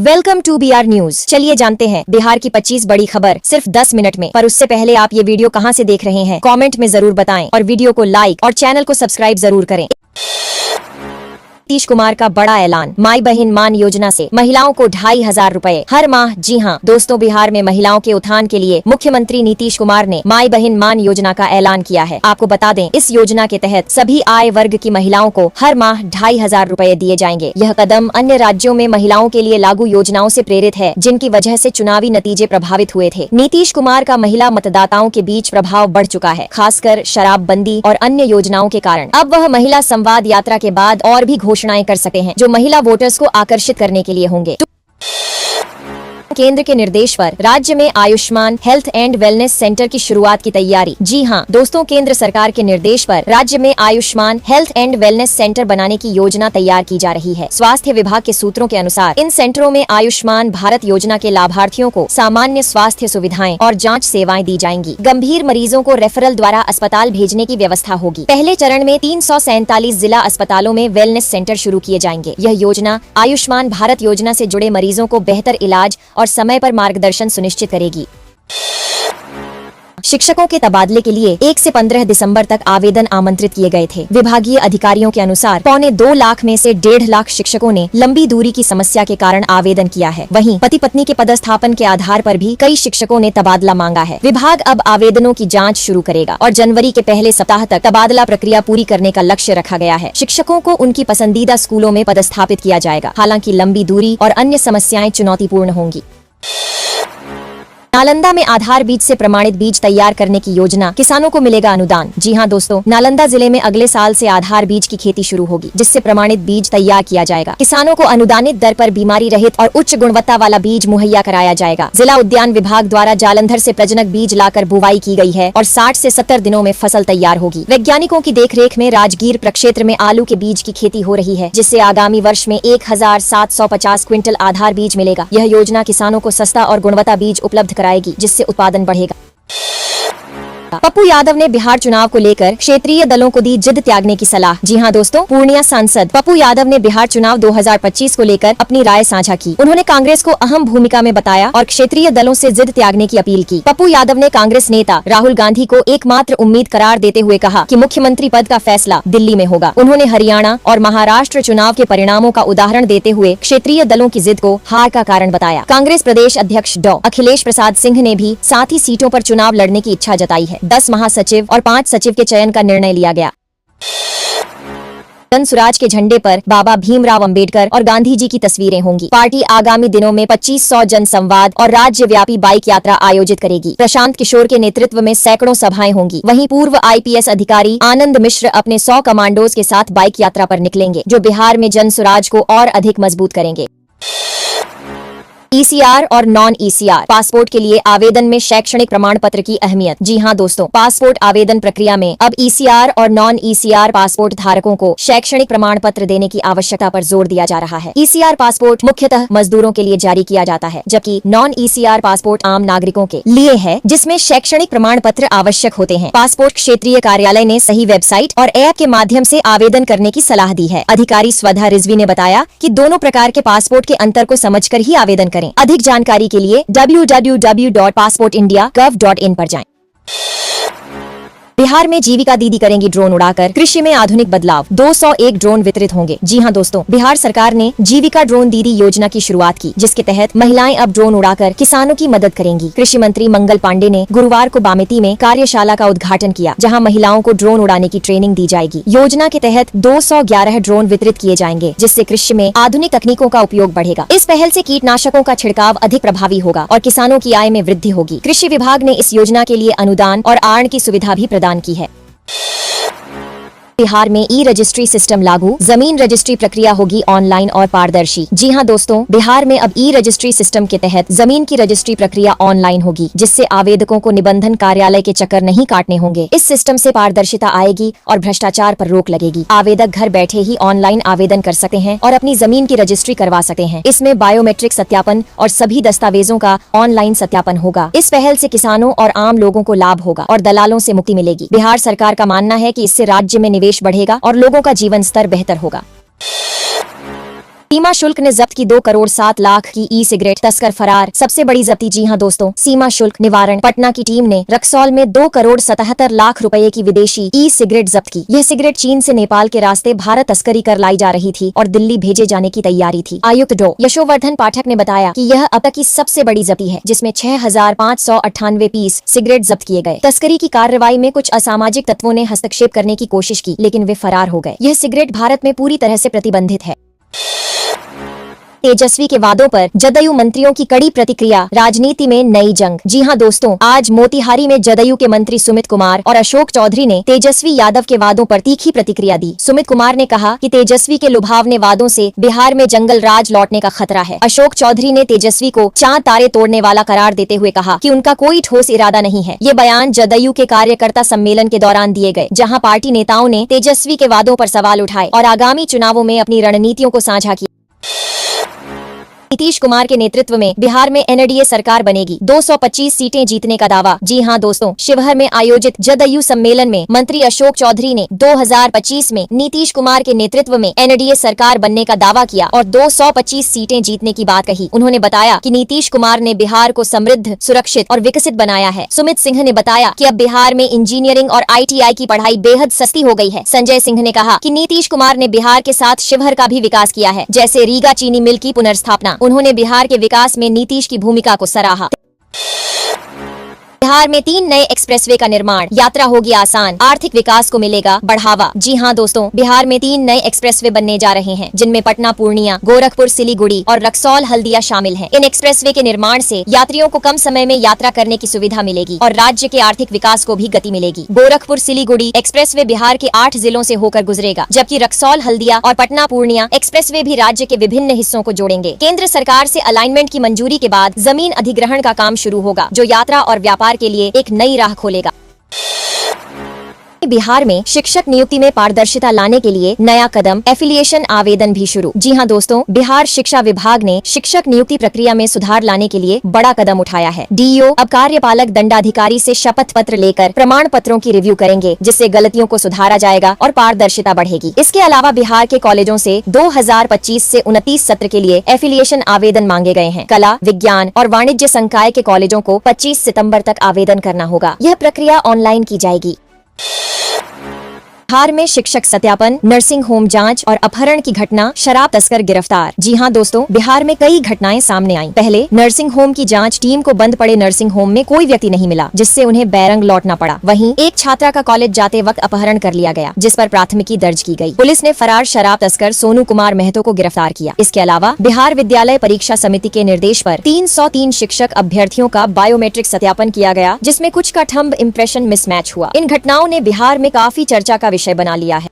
Welcome to BR news. चलिए जानते हैं बिहार की 25 बड़ी खबर सिर्फ 10 मिनट में। पर उससे पहले आप ये वीडियो कहां से देख रहे हैं कमेंट में जरूर बताएं और वीडियो को लाइक और चैनल को सब्सक्राइब जरूर करें। नीतीश कुमार का बड़ा ऐलान, माई बहन मान योजना से महिलाओं को 2500 रुपए हर माह। जी हां दोस्तों, बिहार में महिलाओं के उत्थान के लिए मुख्यमंत्री नीतीश कुमार ने माई बहन मान योजना का ऐलान किया है। आपको बता दें, इस योजना के तहत सभी आय वर्ग की महिलाओं को हर माह 2500 रुपए दिए जाएंगे। यह कदम अन्य राज्यों में महिलाओं के लिए लागू योजनाओं से प्रेरित है, जिनकी वजह से चुनावी नतीजे प्रभावित हुए थे। नीतीश कुमार का महिला मतदाताओं के बीच प्रभाव बढ़ चुका है, खासकर शराबबंदी और अन्य योजनाओं के कारण। अब वह महिला संवाद यात्रा के बाद और भी घोषणाएं कर सकते हैं, जो महिला वोटर्स को आकर्षित करने के लिए होंगे। केंद्र के निर्देश पर राज्य में Ayushman health and wellness centre की शुरुआत की तैयारी। जी हां दोस्तों, केंद्र सरकार के निर्देश पर राज्य में Ayushman health and wellness centre बनाने की योजना तैयार की जा रही है। स्वास्थ्य विभाग के सूत्रों के अनुसार इन सेंटरों में आयुष्मान भारत योजना के लाभार्थियों को सामान्य स्वास्थ्य सुविधाएं और जाँच सेवाएं दी जाएंगी। गंभीर मरीजों को रेफरल द्वारा अस्पताल भेजने की व्यवस्था होगी। पहले चरण में 347 जिला अस्पतालों में वेलनेस सेंटर शुरू किए जाएंगे। यह योजना आयुष्मान भारत योजना से जुड़े मरीजों को बेहतर इलाज और समय पर मार्गदर्शन सुनिश्चित करेगी। शिक्षकों के तबादले के लिए 1 से 15 दिसंबर तक आवेदन आमंत्रित किए गए थे। विभागीय अधिकारियों के अनुसार 2.25 लाख में से 1.5 लाख शिक्षकों ने लंबी दूरी की समस्या के कारण आवेदन किया है। वहीं पति पत्नी के पदस्थापन के आधार पर भी कई शिक्षकों ने तबादला मांगा है। विभाग अब आवेदनों की जांच शुरू करेगा और जनवरी के पहले सप्ताह तक तबादला प्रक्रिया पूरी करने का लक्ष्य रखा गया है। शिक्षकों को उनकी पसंदीदा स्कूलों में पदस्थापित किया जाएगा। हालांकि लंबी दूरी और अन्य समस्याएं चुनौतीपूर्ण होंगी। नालंदा में आधार बीज से प्रमाणित बीज तैयार करने की योजना, किसानों को मिलेगा अनुदान। जी हां दोस्तों, नालंदा जिले में अगले साल से आधार बीज की खेती शुरू होगी, जिससे प्रमाणित बीज तैयार किया जाएगा। किसानों को अनुदानित दर पर बीमारी रहित और उच्च गुणवत्ता वाला बीज मुहैया कराया जाएगा। जिला उद्यान विभाग द्वारा जालंधर से प्रजनक बीज लाकर बुवाई की गई है और 60 से 70 दिनों में फसल तैयार होगी। वैज्ञानिकों की देखरेख में राजगीर प्रक्षेत्र में आलू के बीज की खेती हो रही है, जिससे आगामी वर्ष में 1750 क्विंटल आधार बीज मिलेगा। यह योजना किसानों को सस्ता और गुणवत्ता बीज उपलब्ध कराएगी, जिससे उत्पादन बढ़ेगा। पप्पू यादव ने बिहार चुनाव को लेकर क्षेत्रीय दलों को दी जिद त्यागने की सलाह। जी हां दोस्तों, पूर्णिया सांसद पप्पू यादव ने बिहार चुनाव 2025 को लेकर अपनी राय साझा की। उन्होंने कांग्रेस को अहम भूमिका में बताया और क्षेत्रीय दलों से जिद त्यागने की अपील की। पप्पू यादव ने कांग्रेस नेता राहुल गांधी को एकमात्र उम्मीद करार देते हुए कहा कि मुख्यमंत्री पद का फैसला दिल्ली में होगा। उन्होंने हरियाणा और महाराष्ट्र चुनाव के परिणामों का उदाहरण देते हुए क्षेत्रीय दलों की जिद को हार का कारण बताया। कांग्रेस प्रदेश अध्यक्ष डॉ. अखिलेश प्रसाद सिंह ने भी 7 सीटों पर चुनाव लड़ने की इच्छा जताई है। 10 महासचिव और 5 सचिव के चयन का निर्णय लिया गया। जन सुराज के झंडे पर बाबा भीमराव अंबेडकर और गांधी जी की तस्वीरें होंगी। पार्टी आगामी दिनों में 2500 जन संवाद और राज्यव्यापी बाइक यात्रा आयोजित करेगी। प्रशांत किशोर के नेतृत्व में सैकड़ों सभाएं होंगी। वहीं पूर्व IPS अधिकारी आनंद मिश्र अपने 100 कमांडोज के साथ बाइक यात्रा पर निकलेंगे, जो बिहार में जन सुराज को और अधिक मजबूत करेंगे। ECR और नॉन ECR पासपोर्ट के लिए आवेदन में शैक्षणिक प्रमाण पत्र की अहमियत। जी हां दोस्तों, पासपोर्ट आवेदन प्रक्रिया में अब ECR और नॉन ECR पासपोर्ट धारकों को शैक्षणिक प्रमाण पत्र देने की आवश्यकता पर जोर दिया जा रहा है। ECR पासपोर्ट मुख्यतः मजदूरों के लिए जारी किया जाता है, जबकि नॉन ECR पासपोर्ट आम नागरिकों के लिए है, जिसमें शैक्षणिक प्रमाण पत्र आवश्यक होते हैं। पासपोर्ट क्षेत्रीय कार्यालय ने सही वेबसाइट और ऐप के माध्यम से आवेदन करने की सलाह दी है। अधिकारी स्वधा रिजवी ने बताया कि दोनों प्रकार के पासपोर्ट के अंतर को समझकर ही आवेदन करें। अधिक जानकारी के लिए www.passportindia.gov.in पर जाएं। बिहार में जीविका दीदी करेंगी ड्रोन उड़ाकर कृषि में आधुनिक बदलाव। 201 ड्रोन वितरित होंगे। जी हां दोस्तों, बिहार सरकार ने जीविका ड्रोन दीदी योजना की शुरुआत की, जिसके तहत महिलाएं अब ड्रोन उड़ाकर किसानों की मदद करेंगी। कृषि मंत्री मंगल पांडे ने गुरुवार को बामेती में कार्यशाला का उद्घाटन किया, जहां महिलाओं को ड्रोन उड़ाने की ट्रेनिंग दी जाएगी। योजना के तहत 211 ड्रोन वितरित किए जाएंगे, जिससे कृषि में आधुनिक तकनीकों का उपयोग बढ़ेगा। इस पहल से कीटनाशकों का छिड़काव अधिक प्रभावी होगा और किसानों की आय में वृद्धि होगी। कृषि विभाग ने इस योजना के लिए अनुदान और आड़ की सुविधा भी प्रदान की है। बिहार में ई-रजिस्ट्री सिस्टम लागू, जमीन रजिस्ट्री प्रक्रिया होगी ऑनलाइन और पारदर्शी। जी हां दोस्तों, बिहार में अब ई-रजिस्ट्री सिस्टम के तहत जमीन की रजिस्ट्री प्रक्रिया ऑनलाइन होगी, जिससे आवेदकों को निबंधन कार्यालय के चक्कर नहीं काटने होंगे। इस सिस्टम से पारदर्शिता आएगी और भ्रष्टाचार पर रोक लगेगी। आवेदक घर बैठे ही ऑनलाइन आवेदन कर सकते हैं और अपनी जमीन की रजिस्ट्री करवा सकते हैं। इसमें बायोमेट्रिक सत्यापन और सभी दस्तावेजों का ऑनलाइन सत्यापन होगा। इस पहल से किसानों और आम लोगों को लाभ होगा और दलालों से मुक्ति मिलेगी। बिहार सरकार का मानना है कि इससे राज्य में निवेश बढ़ेगा और लोगों का जीवन स्तर बेहतर होगा। सीमा शुल्क ने जब्त की 2 करोड़ 7 लाख की ई सिगरेट, तस्कर फरार। सबसे बड़ी जब्ती। जी हां दोस्तों, सीमा शुल्क निवारण पटना की टीम ने रक्सौल में 2 करोड़ 77 लाख रुपए की विदेशी ई सिगरेट जब्त की। यह सिगरेट चीन से नेपाल के रास्ते भारत तस्करी कर लाई जा रही थी और दिल्ली भेजे जाने की तैयारी थी। आयुक्त डॉ यशोवर्धन पाठक ने बताया कि यह अब तक की सबसे बड़ी जब्ती है, जिसमें 6598 पीस सिगरेट जब्त किए गए। तस्करी की कार्रवाई में कुछ असामाजिक तत्वों ने हस्तक्षेप करने की कोशिश की, लेकिन वे फरार हो गए। यह सिगरेट भारत में पूरी तरह से प्रतिबंधित है। तेजस्वी के वादों पर जदयू मंत्रियों की कड़ी प्रतिक्रिया, राजनीति में नई जंग। जी हां दोस्तों, आज मोतिहारी में जदयू के मंत्री सुमित कुमार और अशोक चौधरी ने तेजस्वी यादव के वादों पर तीखी प्रतिक्रिया दी। सुमित कुमार ने कहा कि तेजस्वी के लुभावने वादों से बिहार में जंगल राज लौटने का खतरा है। अशोक चौधरी ने तेजस्वी को चांद तारे तोड़ने वाला करार देते हुए कहा कि उनका कोई ठोस इरादा नहीं है। ये बयान जदयू के कार्यकर्ता सम्मेलन के दौरान दिए गए, जहां पार्टी नेताओं ने तेजस्वी के वादों पर सवाल उठाए और आगामी चुनावों में अपनी रणनीतियों को साझा किया। नीतीश कुमार के नेतृत्व में बिहार में एनडीए सरकार बनेगी, 225 सीटें जीतने का दावा। जी हां दोस्तों, शिवहर में आयोजित जदयू सम्मेलन में मंत्री अशोक चौधरी ने 2025 में नीतीश कुमार के नेतृत्व में एनडीए सरकार बनने का दावा किया और 225 सीटें जीतने की बात कही। उन्होंने बताया कि नीतीश कुमार ने बिहार को समृद्ध, सुरक्षित और विकसित बनाया है। सुमित सिंह ने बताया कि अब बिहार में इंजीनियरिंग और ITI की पढ़ाई बेहद सस्ती हो गई है। संजय सिंह ने कहा कि नीतीश कुमार ने बिहार के साथ शिवहर का भी विकास किया है, जैसे रीगा चीनी मिल की पुनर्स्थापना। उन्होंने बिहार के विकास में नीतीश की भूमिका को सराहा। बिहार में 3 नए एक्सप्रेसवे का निर्माण, यात्रा होगी आसान, आर्थिक विकास को मिलेगा बढ़ावा। जी हां दोस्तों, बिहार में 3 नए एक्सप्रेसवे बनने जा रहे हैं, जिनमें पटना पूर्णिया, गोरखपुर सिलीगुड़ी और रक्सौल हल्दिया शामिल हैं। इन एक्सप्रेसवे के निर्माण से यात्रियों को कम समय में यात्रा करने की सुविधा मिलेगी और राज्य के आर्थिक विकास को भी गति मिलेगी। गोरखपुर सिलीगुड़ी एक्सप्रेसवे बिहार के 8 जिलों से होकर गुजरेगा, जबकि रक्सौल हल्दिया और पटना पूर्णिया एक्सप्रेसवे भी राज्य के विभिन्न हिस्सों को जोड़ेंगे। केंद्र सरकार से अलाइनमेंट की मंजूरी के बाद जमीन अधिग्रहण का काम शुरू होगा, जो यात्रा और व्यापार के लिए एक नई राह खोलेगा। बिहार में शिक्षक नियुक्ति में पारदर्शिता लाने के लिए नया कदम, एफिलिएशन आवेदन भी शुरू। जी हां दोस्तों, बिहार शिक्षा विभाग ने शिक्षक नियुक्ति प्रक्रिया में सुधार लाने के लिए बड़ा कदम उठाया है। डीईओ अब कार्यपालक दंडाधिकारी से शपथ पत्र लेकर प्रमाण पत्रों की रिव्यू करेंगे, जिससे गलतियों को सुधारा जाएगा और पारदर्शिता बढ़ेगी। इसके अलावा बिहार के कॉलेजों से 2025 से 29 सत्र के लिए एफिलिएशन आवेदन मांगे गए हैं। कला, विज्ञान और वाणिज्य संकाय के कॉलेजों को 25 सितम्बर तक आवेदन करना होगा। यह प्रक्रिया ऑनलाइन की जाएगी। बिहार में शिक्षक सत्यापन, नर्सिंग होम जांच और अपहरण की घटना, शराब तस्कर गिरफ्तार। जी हां दोस्तों, बिहार में कई घटनाएं सामने आईं। पहले नर्सिंग होम की जांच, टीम को बंद पड़े नर्सिंग होम में कोई व्यक्ति नहीं मिला, जिससे उन्हें बैरंग लौटना पड़ा। वहीं एक छात्रा का कॉलेज जाते वक्त अपहरण कर लिया गया, जिस पर प्राथमिकी दर्ज की गई। पुलिस ने फरार शराब तस्कर सोनू कुमार महतो को गिरफ्तार किया। इसके अलावा बिहार विद्यालय परीक्षा समिति के निर्देश पर 303 शिक्षक अभ्यर्थियों का बायोमेट्रिक सत्यापन किया गया, जिसमें कुछ का थंब इम्प्रेशन मिसमैच हुआ। इन घटनाओं ने बिहार में काफी चर्चा का विषय बना लिया है।